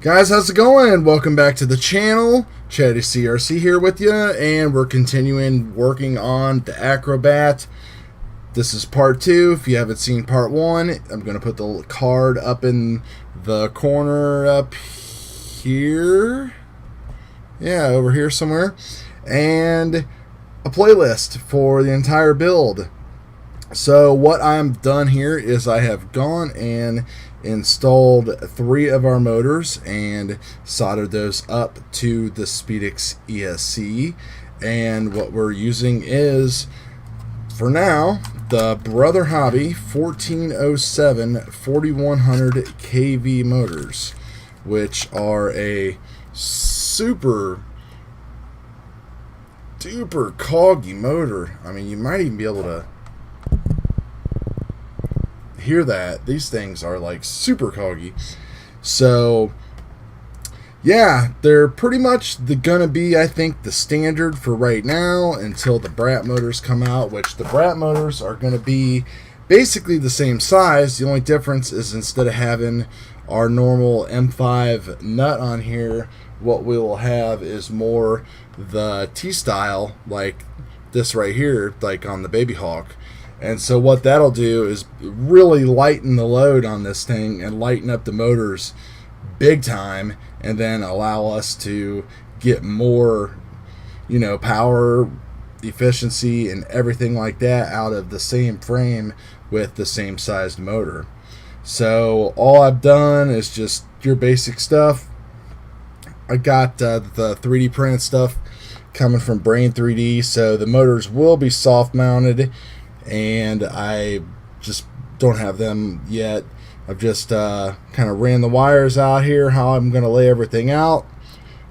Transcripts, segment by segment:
Guys, how's it going? Welcome back to the channel. Chatty CRC here with you, and we're continuing working on the Acrobat. This is part 2. If you haven't seen part 1, I'm going to put the card up in the corner up here. Yeah, over here somewhere. And a playlist for the entire build. So what I'm done here is I have gone and installed 3 of our motors and soldered those up to the STRIX ESC, and what we're using is, for now, the Brother Hobby 1407 4100 kV motors, which are a super duper coggy motor. I mean, you might even be able to hear that. These things are like super coggy. So yeah, they're pretty much gonna be, I think, the standard for right now until the Brat motors come out, which the Brat motors are gonna be basically the same size. The only difference is, instead of having our normal M5 nut on here, what we will have is more the T-style, like this right here, like on the babyhawk. And so what that'll do is really lighten the load on this thing and lighten up the motors big time, and then allow us to get more, you know, power, efficiency, and everything like that out of the same frame with the same sized motor. So all I've done is just your basic stuff. I got the 3D printed stuff coming from Brain 3D, so the motors will be soft mounted, and I just don't have them yet. I've just kind of ran the wires out here, how I'm going to lay everything out,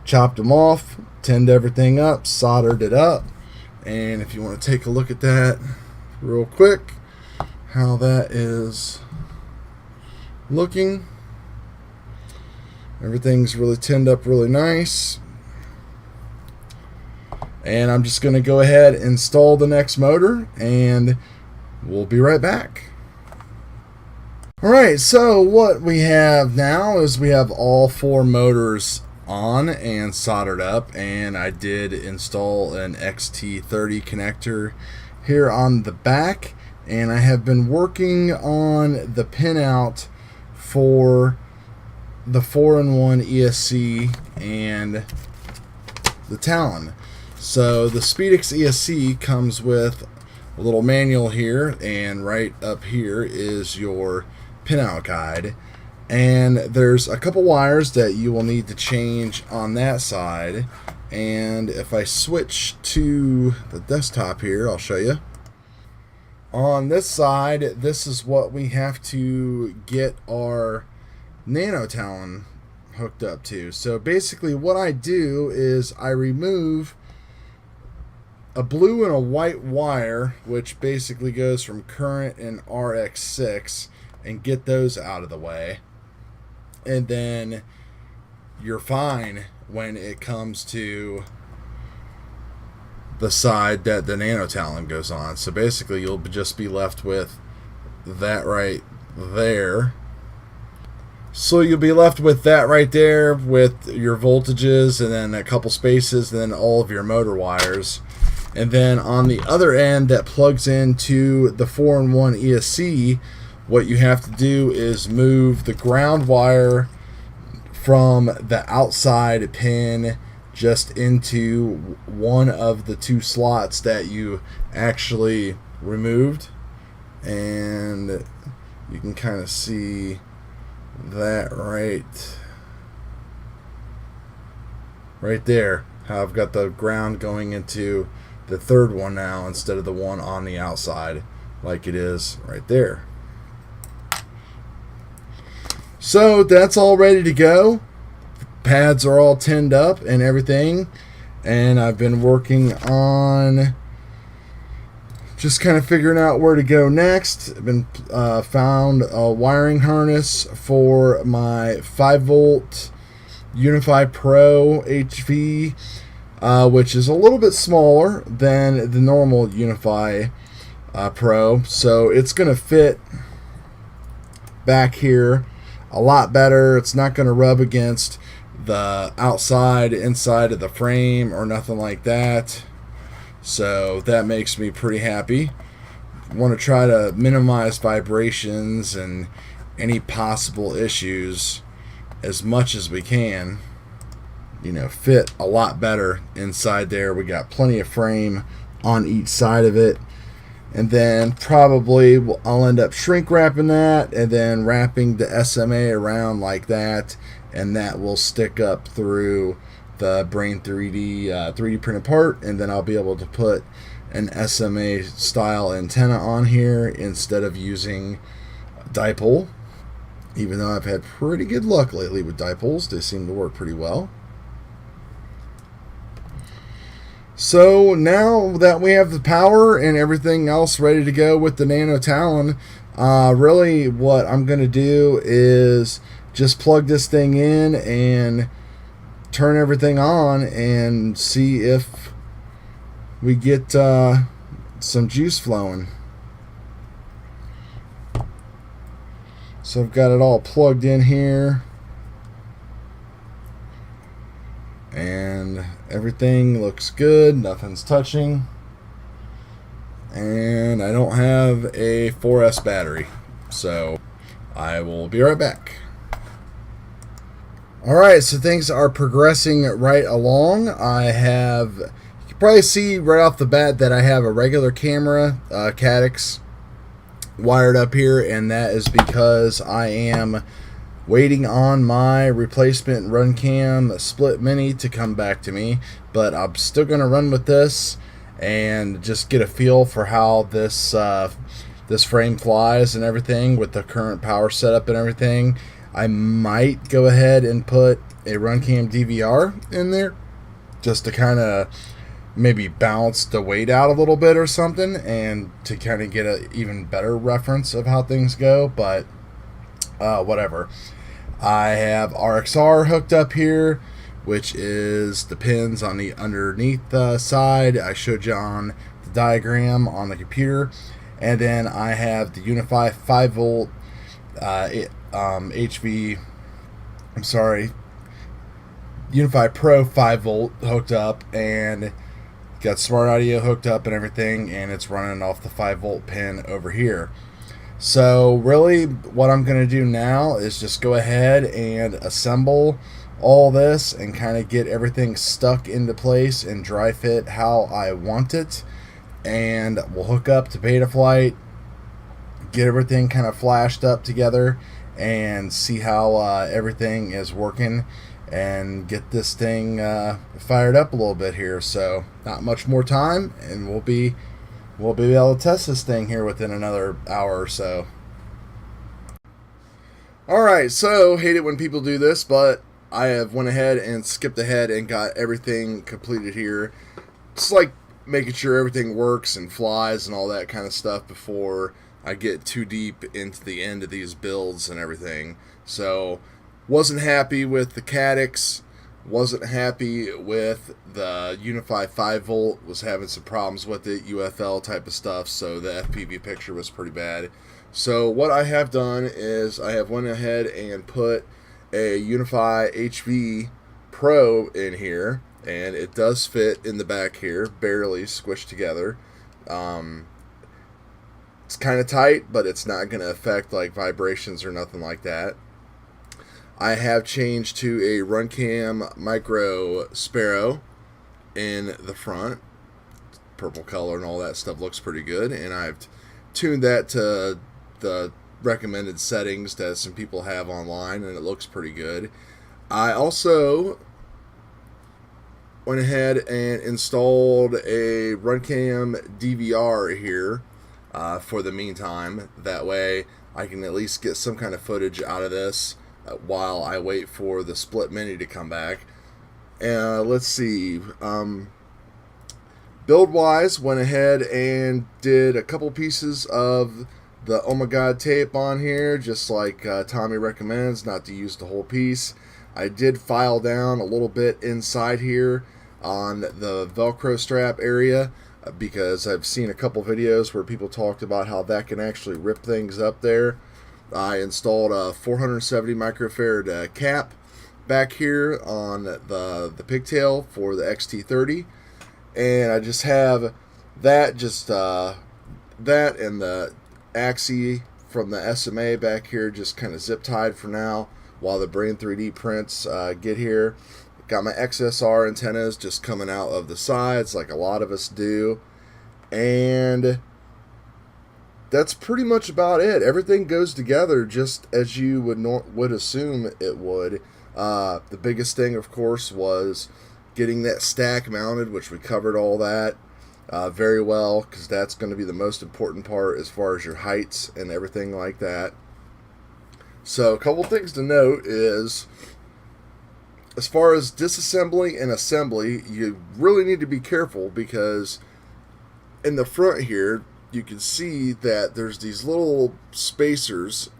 chopped them off, tinned everything up, soldered it up, and if you want to take a look at that real quick, how that is looking. Everything's really tinned up really nice. And I'm just going to go ahead and install the next motor, and we'll be right back. Alright, so what we have now is we have all 4 motors on and soldered up, and I did install an XT30 connector here on the back, and I have been working on the pinout for the 4-in-1 ESC and the Talon. So the STRIX ESC comes with a little manual here, and right up here is your pinout guide, and there's a couple wires that you will need to change on that side. And if I switch to the desktop here, I'll show you. On this side, this is what we have to get our NANO Talon hooked up to. So basically what I do is I remove a blue and a white wire, which basically goes from current and RX6, and get those out of the way, and then you're fine when it comes to the side that the NANO Talon goes on. So basically you'll just be left with that right there. So you'll be left with that right there with your voltages, and then a couple spaces, and then all of your motor wires. And then on the other end that plugs into the 4-in-1 ESC, what you have to do is move the ground wire from the outside pin just into one of the 2 slots that you actually removed. And you can kind of see that right there, how I've got the ground going into the 3rd one now instead of the one on the outside, like it is right there. So that's all ready to go. Pads are all tinned up and everything, and I've been working on just kind of figuring out where to go next. I've been found a wiring harness for my 5-volt Unify Pro HV, which is a little bit smaller than the normal Unify Pro, so it's going to fit back here. a lot better. It's not going to rub against the inside of the frame or nothing like that. So that makes me pretty happy. Want to try to minimize vibrations and any possible issues as much as we can. You know, fit a lot better inside there. We got plenty of frame on each side of it. And then probably I'll end up shrink wrapping that and then wrapping the SMA around like that, and that will stick up through the Brain 3D printed part, and then I'll be able to put an SMA style antenna on here instead of using dipole, even though I've had pretty good luck lately with dipoles. They seem to work pretty well. So now that we have the power and everything else ready to go with the Nano Talon, really what I'm going to do is just plug this thing in and turn everything on and see if we get some juice flowing. So I've got it all plugged in here. And everything looks good, nothing's touching, and I don't have a 4S battery, so I will be right back. Alright, so things are progressing right along. You can probably see right off the bat that I have a regular camera, Caddx, wired up here, and that is because I am waiting on my replacement RUNCAM split mini to come back to me, but I'm still going to run with this and just get a feel for how this frame flies and everything with the current power setup and everything. I might go ahead and put a RUNCAM DVR in there just to kind of maybe balance the weight out a little bit or something, and to kind of get an even better reference of how things go, but whatever. I have RXR hooked up here, which is the pins on the underneath side. I showed you on the diagram on the computer. And then I have the Unify 5 volt Unify Pro 5 volt hooked up, and got smart audio hooked up and everything, and it's running off the 5 volt pin over here. So really what I'm going to do now is just go ahead and assemble all this and kind of get everything stuck into place and dry fit how I want it. And we'll hook up to Betaflight, get everything kind of flashed up together, and see how everything is working, and get this thing fired up a little bit here. So not much more time, and we'll be able to test this thing here within another hour or so. Alright, so hate it when people do this, but I have went ahead and skipped ahead and got everything completed here. It's like making sure everything works and flies and all that kind of stuff before I get too deep into the end of these builds and everything. So wasn't happy with the Caddx, wasn't happy with the Unify 5 volt, was having some problems with it, UFL type of stuff, so the FPV picture was pretty bad. So what I have done is I have went ahead and put a Unify HV Pro in here, and it does fit in the back here, barely squished together. It's kind of tight, but it's not going to affect like vibrations or nothing like that. I have changed to a RUNCAM Micro Sparrow in the front. Purple color and all that stuff looks pretty good, and I've tuned that to the recommended settings that some people have online, and it looks pretty good. I also went ahead and installed a RUNCAM DVR here for the meantime. That way I can at least get some kind of footage out of this while I wait for the split mini to come back. Let's see, build wise, went ahead and did a couple pieces of the Ummagawd tape on here, just like Tommy recommends, not to use the whole piece. I did file down a little bit inside here on the Velcro strap area, because I've seen a couple videos where people talked about how that can actually rip things up there. I installed a 470 microfarad cap back here on the pigtail for the XT30, and I just have that that and the axis from the SMA back here just kind of zip tied for now while the Brain 3D prints get here. Got my XSR antennas just coming out of the sides like a lot of us do, and that's pretty much about it. Everything goes together just as you would assume it would. The biggest thing, of course, was getting that stack mounted, which we covered all that very well, because that's going to be the most important part as far as your heights and everything like that. So a couple things to note is, as far as disassembly and assembly, you really need to be careful, because in the front here you can see that there's these little spacers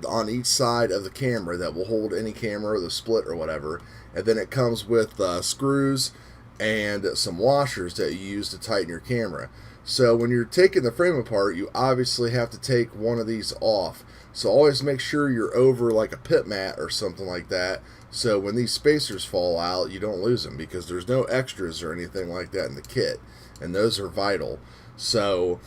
on each side of the camera that will hold any camera or the split or whatever, and then it comes with screws and some washers that you use to tighten your camera. So when you're taking the frame apart, you obviously have to take one of these off. So always make sure you're over like a pit mat or something like that, so when these spacers fall out you don't lose them, because there's no extras or anything like that in the kit, and those are vital. So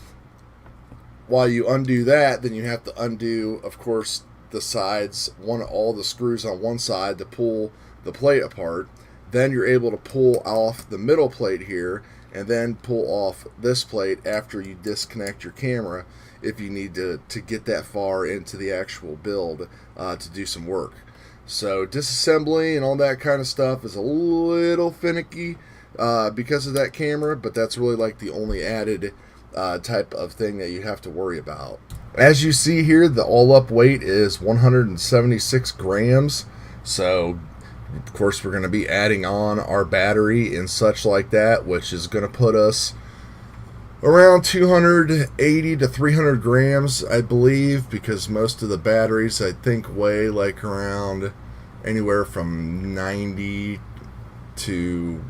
while you undo that, then you have to undo, of course, the sides, all the screws on one side to pull the plate apart. Then you're able to pull off the middle plate here, and then pull off this plate after you disconnect your camera, if you need to get that far into the actual build to do some work. So disassembly and all that kind of stuff is a little finicky because of that camera, but that's really like the only added type of thing that you have to worry about. As you see here, the all-up weight is 176 grams. So of course we're going to be adding on our battery and such like that, which is going to put us around 280 to 300 grams, I believe, because most of the batteries I think weigh like around anywhere from 90 to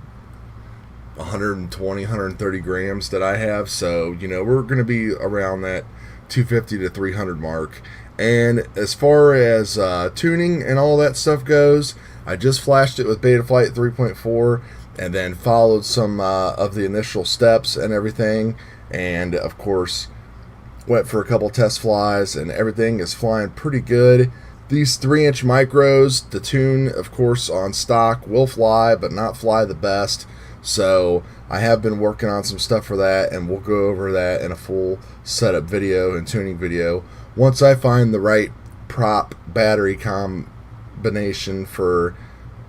120, 130 grams that I have. So, you know, we're going to be around that 250 to 300 mark. And as far as tuning and all that stuff goes, I just flashed it with Betaflight 3.4 and then followed some of the initial steps and everything, and of course went for a couple test flies, and everything is flying pretty good. These 3-inch micros, the tune of course on stock will fly, but not fly the best. So I have been working on some stuff for that, and we'll go over that in a full setup video and tuning video once I find the right prop battery combination for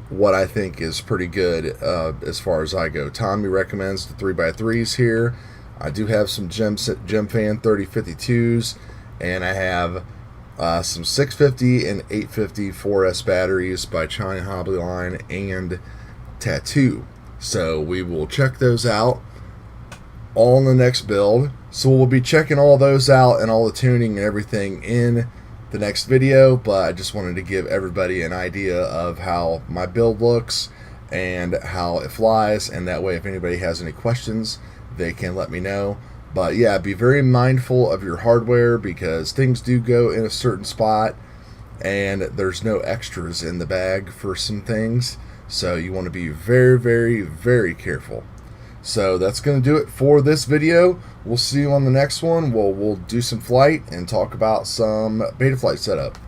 what I think is pretty good as far as I go. Tommy recommends the 3x3s here. I do have some Gem Fan 3052s, and I have some 650 and 850 4S batteries by China Hobby Line and Tattoo. So we will check those out all in the next build. So we'll be checking all those out and all the tuning and everything in the next video, but I just wanted to give everybody an idea of how my build looks and how it flies, and that way if anybody has any questions they can let me know. But yeah, be very mindful of your hardware, because things do go in a certain spot and there's no extras in the bag for some things, so you want to be very, very, very careful. So that's going to do it for this video. We'll see you on the next one. We'll do some flight and talk about some Betaflight setup.